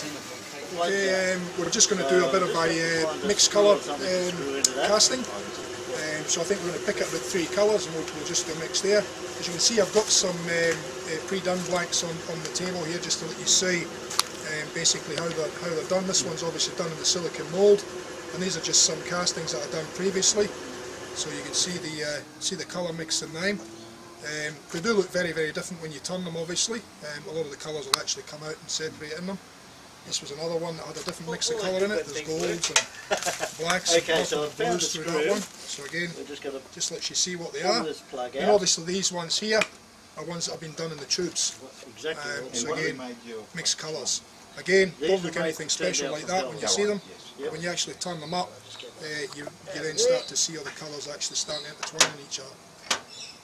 Okay, we're just going to do a bit of a mixed colour casting. So I think we're going to pick up about 3 colours and we'll just do a mix there. As you can see, I've got some pre-done blanks on the table here just to let you see basically how they're done. This one's obviously done in the silicone mould, and these are just some castings that I've done previously. So you can see the colour mix in them. They do look very, very different when you turn them, obviously. A lot of the colours will actually come out and separate in them. This was another one that had a different mix of colour in it. There's golds and blacks and blues through that one. So again, just lets you see what they are. And obviously these ones here are ones that have been done in the tubes. So again, mixed colours. Again, don't look anything special like that when you see them. But when you actually turn them up, you then start to see all the colours actually starting to intertwine in each other.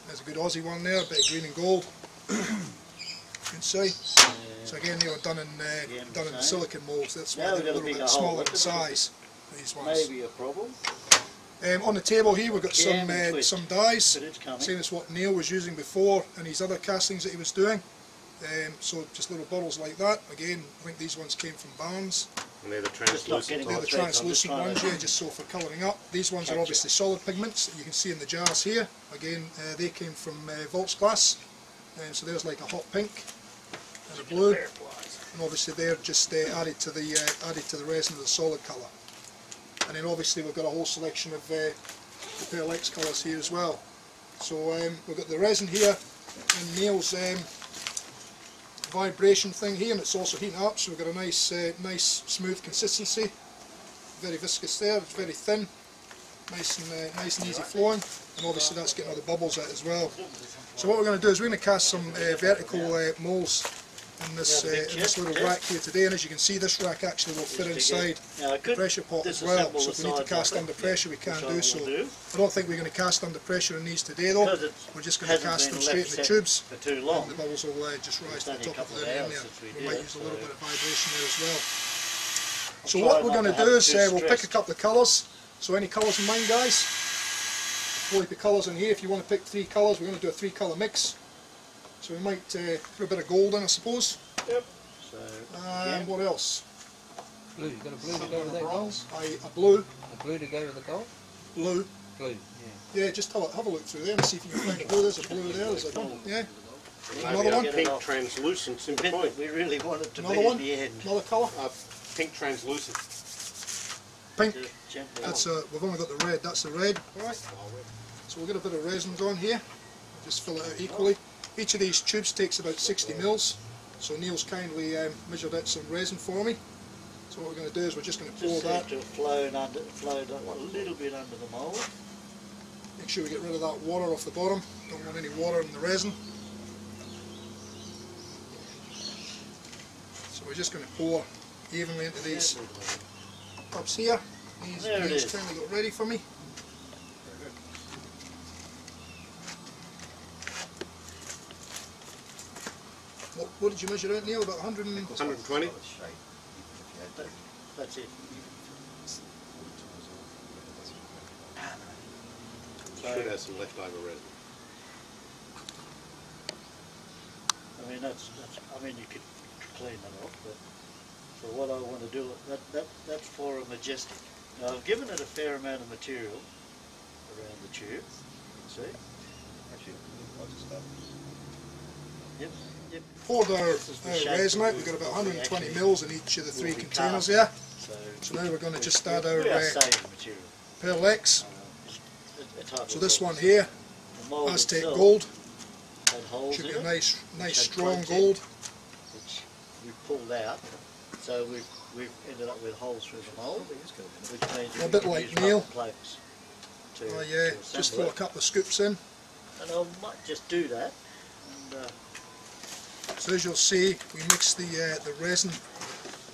There's a good Aussie one there, a bit of green and gold. You can see. So again, they were done in the silicone moulds. That's why they're a little bit smaller in size. These ones. Maybe a problem. On the table here we've got some dyes, same as what Neil was using before and his other castings that he was doing. So just little bottles like that. Again, I think these ones came from Barnes. And they're the translucent. They're the translucent ones, yeah, just so for colouring up. These ones are obviously solid pigments that you can see in the jars here. Again, they came from Volksglas. So there's like a hot pink and a blue, and obviously they're just added to the resin of the solid colour. And then obviously we've got a whole selection of the Pearl X colours here as well. So we've got the resin here and Neil's vibration thing here, and it's also heating up, so we've got a nice smooth consistency. Very viscous there, it's very thin, nice and easy flowing, and obviously that's getting all the bubbles out as well. So what we're going to do is we're going to cast some vertical moulds in this little rack here today, and as you can see this rack actually will fit inside the pressure pot as well, so if we need to cast under pressure we can do so. I don't think we're going to cast under pressure in these today though, we're just going to cast them straight in the tubes and the bubbles will just rise to the top of the end there. We might use a little bit of vibration there as well. So what we're going to do is we'll pick a couple of colours. So any colours in mind, guys? There'll be colours in here. If you want to pick 3 colours, we're going to do a 3-colour mix. So we might put a bit of gold in, I suppose. Yep. And what else? Blue. You got a blue to go with that gold? A blue. A blue to go with the gold? Blue. Blue. Yeah. Just have a look through there and see if you can find a blue. There's a blue there. There's a one. Yeah. Another one. Pink translucent, simple point. We really want it to Another be one. in the end. Another colour. Pink translucent. Pink. That's we've only got the red. That's the red. All right. So we'll get a bit of resins on here. Just fill it out equally. Each of these tubes takes about 60 mils. So Neil's kindly measured out some resin for me. So what we're going to do is we're just going to pour that. To flow a little bit under the mould. Make sure we get rid of that water off the bottom. Don't want any water in the resin. So we're just going to pour evenly into these cups here. These kindly got ready for me. What did you measure out, Neil? About 120? That's it. Should have some leftover resin. I mean, I mean, you could clean that off, but for what I want to do, that's for a Majestic. Now, I've given it a fair amount of material around the tube. See? Yep. Yep. Poured our resin out. We've got about 120 mils in each of the 3 containers there. So now we're going to just add our Pearl X. So this one here, Aztec Gold. Should be a nice strong gold. Which we pulled out. So we've ended up with holes through the mould, which means a bit like Neil. Oh yeah, just throw a couple of scoops in. And I might just do that. And, so as you'll see, we mix the resin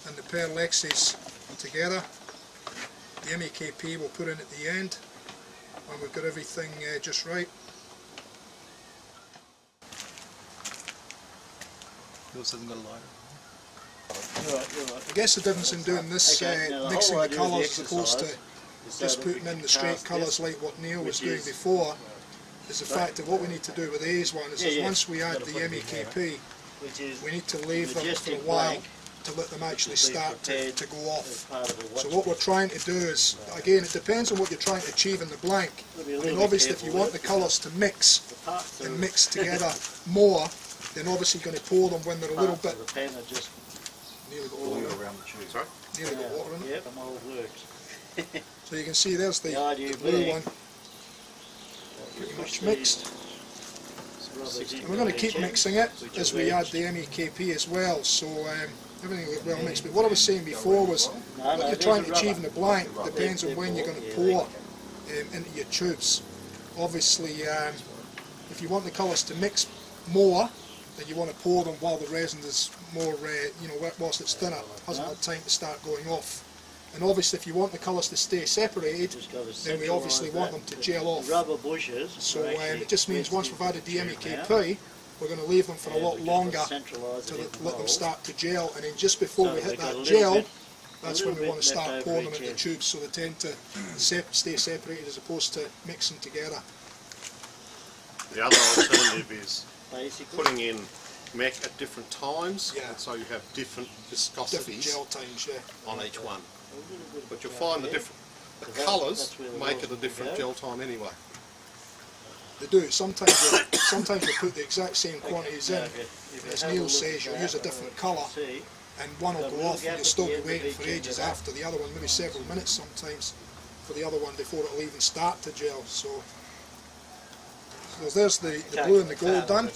and the Pearl X's together. The MEKP we'll put in at the end when we've got everything just right. Yours hasn't got a lighter. You're right. I guess the difference in doing this, mixing the colours as opposed to just putting in the straight colours like what Neil was doing before, is the fact that what we need to do with these ones is once we add the MEKP, we need to leave them for a while to let them actually start to go off. Part of a So what we're trying to do is, again, it depends on what you're trying to achieve in the blank. I mean, obviously if you want the colours to mix and mix together more, then obviously you're going to pour them when they're a little bit... The pen are just nearly got all water, around the tube. Sorry? nearly got water in it. Yep, them all works. So you can see there's the blue one pretty much mixed. And we're going to keep mixing it as we add the MEKP as well, so everything will get well mixed. But what I was saying before was, what you're trying to achieve in the blank depends on when you're going to pour into your tubes. Obviously, if you want the colours to mix more, then you want to pour them while the resin is more, whilst it's thinner, hasn't had time to start going off. And obviously if you want the colours to stay separated, then we obviously want them to gel off. Rubber bushes. So it just means once we've added the MEKP, we're going to leave them for a lot longer to let them start to gel, and then just before we hit that gel, that's when we want to start pouring them into the tubes, so they tend to stay separated as opposed to mixing together. The other alternative is Basically. putting in mech at different times, Yeah. and so you have different Different viscosities gel times, yeah. on each one. But you'll find the colours make it a different gel time anyway. They do. Sometimes they put the exact same quantities in. As Neil says, you'll use a different colour, and one will go off and you'll still be waiting for ages after the other one, maybe several minutes sometimes, for the other one before it'll even start to gel. So there's the blue and the gold done.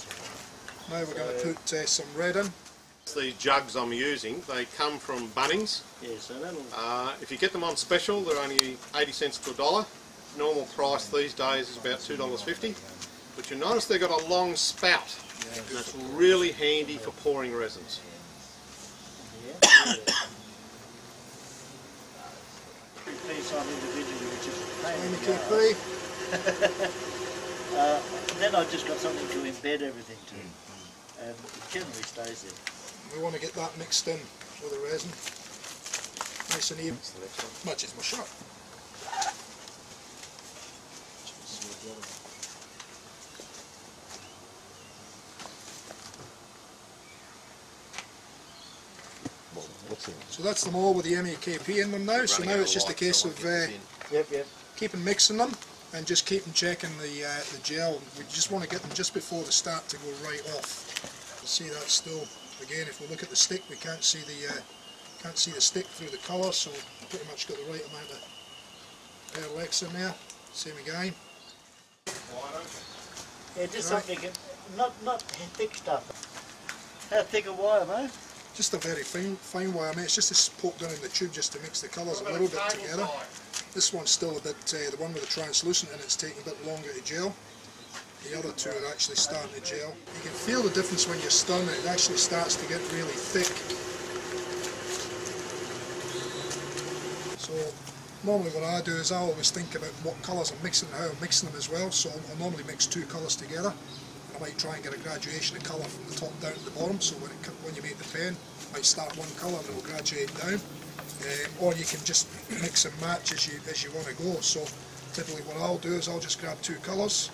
Now we're going to put some red in. The jugs I'm using, they come from Bunnings. Yeah, so that'll... If you get them on special, they're only 80 cents to $1. Normal price these days is about $2.50. But you notice they've got a long spout. And that's really handy for pouring resins. Piece on individually, which is a pain in the MEKP. arse. Then I've just got something to embed everything to, and it generally stays there. We want to get that mixed in with the resin. Nice and even. Matches my shirt. So that's them all with the MEKP in them now, so now it's just a case of keeping mixing them and just keeping checking the gel. We just want to get them just before they start to go right off. You see that still, again, if we look at the stick, we can't see the stick through the colour, so we've pretty much got the right amount of parallax in there. Same again. Yeah, just something, not thick stuff. How thick a wire, mate? Just a very fine wire, mate. It's just this poked down in the tube just to mix the colours a little bit together. This one's still a bit, the one with the translucent in it's taking a bit longer to gel. The other two are actually starting to gel. You can feel the difference when you're stirring it. It actually starts to get really thick. So normally what I do is I always think about what colours I'm mixing and how I'm mixing them as well. So I'll normally mix two colours together. I might try and get a graduation of colour from the top down to the bottom, so when you make the pen, you might start one colour and it will graduate down. Or you can just mix and match as you want to go. So typically what I'll do is I'll just grab two colours.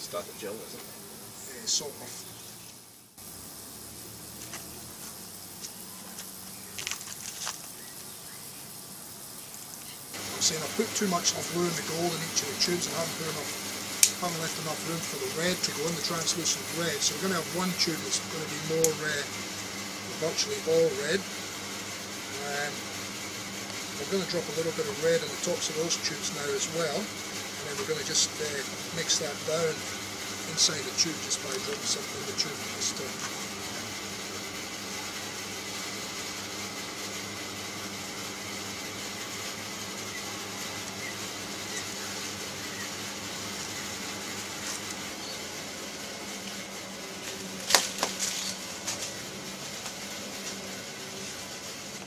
Start to gel, isn't it? Sort of. Saying I put too much of blue and the gold in each of the tubes and haven't left enough room for the red to go in, the translucent red. So we're going to have one tube that's going to be more virtually all red. We're going to drop a little bit of red on the tops of those tubes now as well, and then we're going to just mix that down inside the tube just by dropping something in the tube. Just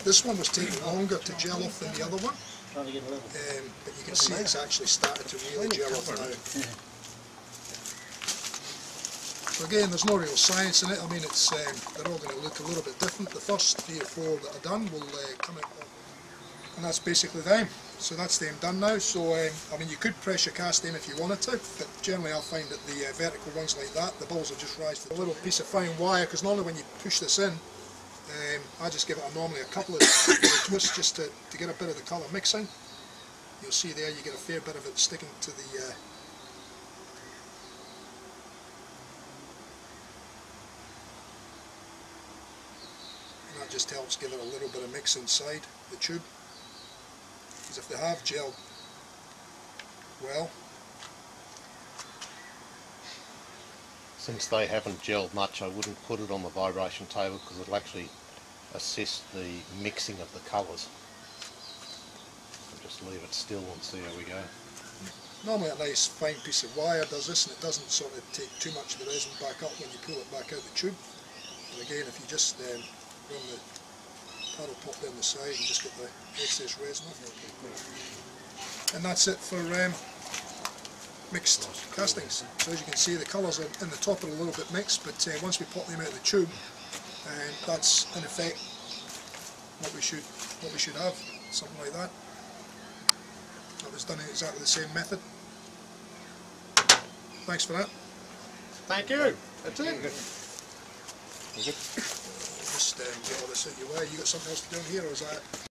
this one was taking longer to gel off than the other one, Trying to get a level. but you can see it's actually started to really gel off now. So again, there's no real science in it. I mean, it's they're all going to look a little bit different. The first 3 or 4 that are done will come out And that's basically them. So that's them done now. So I mean, you could pressure cast them if you wanted to, but generally I find that the vertical ones like that, the balls will just rise to a little piece of fine wire, because normally when you push this in, I just give it normally a couple of twists just to get a bit of the colour mixing. You'll see there you get a fair bit of it sticking to the and that just helps give it a little bit of mix inside the tube. Because if they have gelled well, Since they haven't gelled much, I wouldn't put it on the vibration table because it'll actually assist the mixing of the colours. Just leave it still and see how we go. normally a nice fine piece of wire does this, and it doesn't sort of take too much of the resin back up when you pull it back out the tube. But again, if you just run the paddle pop down the side and just get the excess resin off. And that's it for mixed castings. So as you can see, the colours in the top are a little bit mixed, but once we pop them out of the tube, that's in effect what we should have, something like that. That was done in exactly the same method. Thanks for that. Thank you. That's it. Just get all this out your way. You got something else to do in here, or is that it?